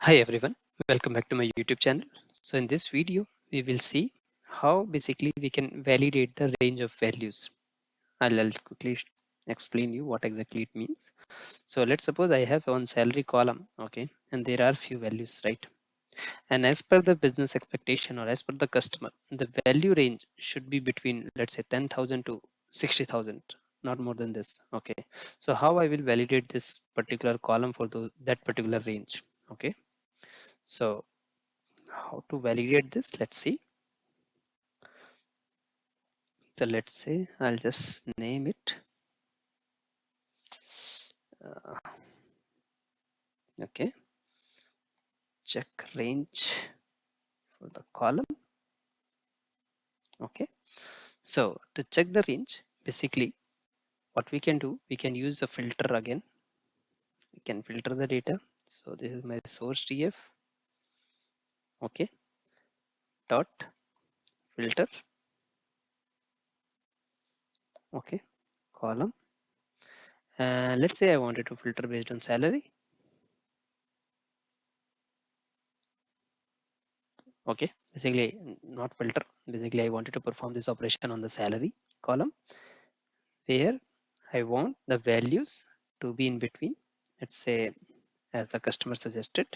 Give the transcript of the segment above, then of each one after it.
Hi everyone, welcome back to my YouTube channel. So in this video, we will see how basically we can validate the range of values. I'll quickly explain you what exactly it means. So let's suppose I have one salary column, okay, and there are few values, right? And as per the business expectation or as per the customer, the value range should be between, let's say, 10,000 to 60,000, not more than this, okay? So how I will validate this particular column for that particular range, okay? So how to validate this, let's see. So let's say I'll just name it okay, check range for the column. Okay, so to check the range, basically what we can do, we can use a filter again. We can filter the data. So this is my source df, okay, dot filter, okay, column, and let's say I wanted to filter based on salary. Okay, basically not filter, basically I wanted to perform this operation on the salary column where I want the values to be in between. Let's say as the customer suggested,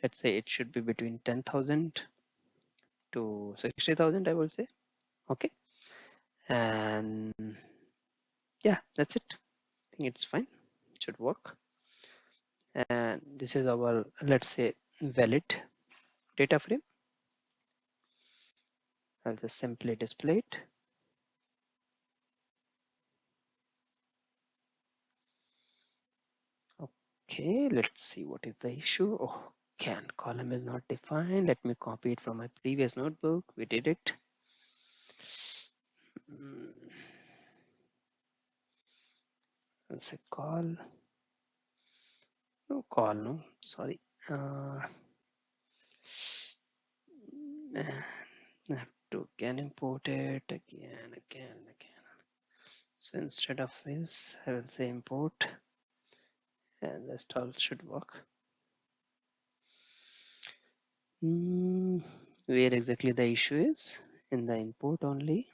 let's say it should be between 10,000 to 60,000, I will say. Okay, and yeah, that's it. I think it's fine, it should work. And this is our, let's say, valid data frame. I'll just simply display it. Okay, let's see what is the issue. Oh, can column is not defined. Let me copy it from my previous notebook. We did it. Let's say call. No call, no, sorry. I have to again import it again. So instead of this, I will say import, and rest all should work. Where exactly the issue is? In the import only.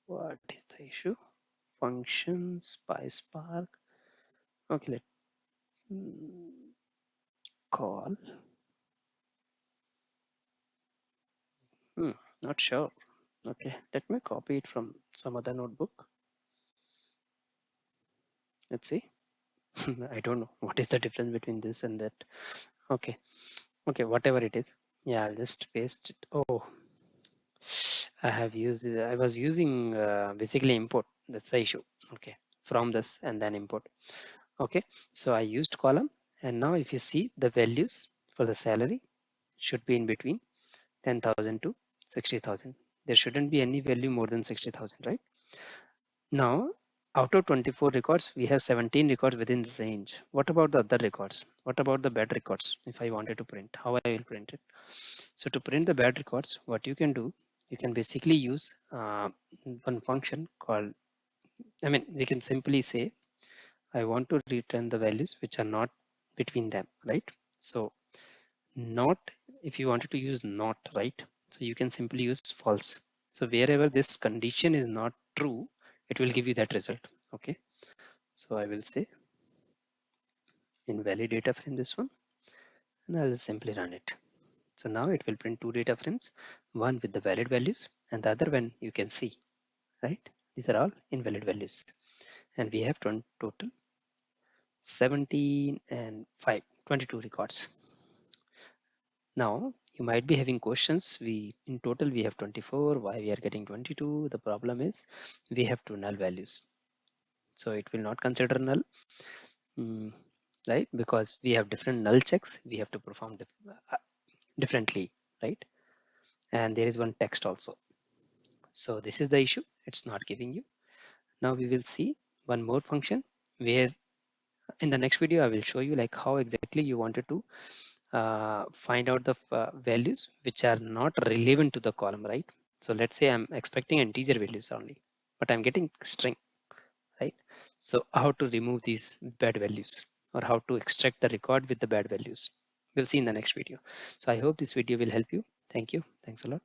What is the issue? Functions by Spark. Okay, let call. Not sure. Okay, let me copy it from some other notebook. Let's see. I don't know what is the difference between this and that. Okay, okay, whatever it is. Yeah, I'll just paste it. Oh, I have used, I was using basically import. That's the issue. Okay, from this and then import. Okay, so I used column, and now if you see the values for the salary should be in between 10,000 to 60,000. There shouldn't be any value more than 60,000, right? Now, out of 24 records, we have 17 records within the range. What about the other records? What about the bad records? If I wanted to print, how I will print it? So to print the bad records, what you can do, you can basically use one function called, I mean, we can simply say, I want to return the values which are not between them, right? So not, if you wanted to use not, right? So you can simply use false. So wherever this condition is not true, it will give you that result. Okay, so I will say invalid data frame, this one, and I will simply run it. So now it will print two data frames, one with the valid values and the other one you can see, right? These are all invalid values, and we have total 17 and 5, 22 records. Now you might be having questions. We in total we have 24. Why we are getting 22? The problem is we have two null values, so it will not consider null, right? Because we have different null checks. We have to perform differently, right? And there is one text also. So this is the issue. It's not giving you. Now we will see one more function where in the next video I will show you like how exactly you wanted to find out the values which are not relevant to the column, right? So let's say I'm expecting integer values only, but I'm getting string, right? So how to remove these bad values or how to extract the record with the bad values. We'll see in the next video. So I hope this video will help you. Thank you. Thanks a lot.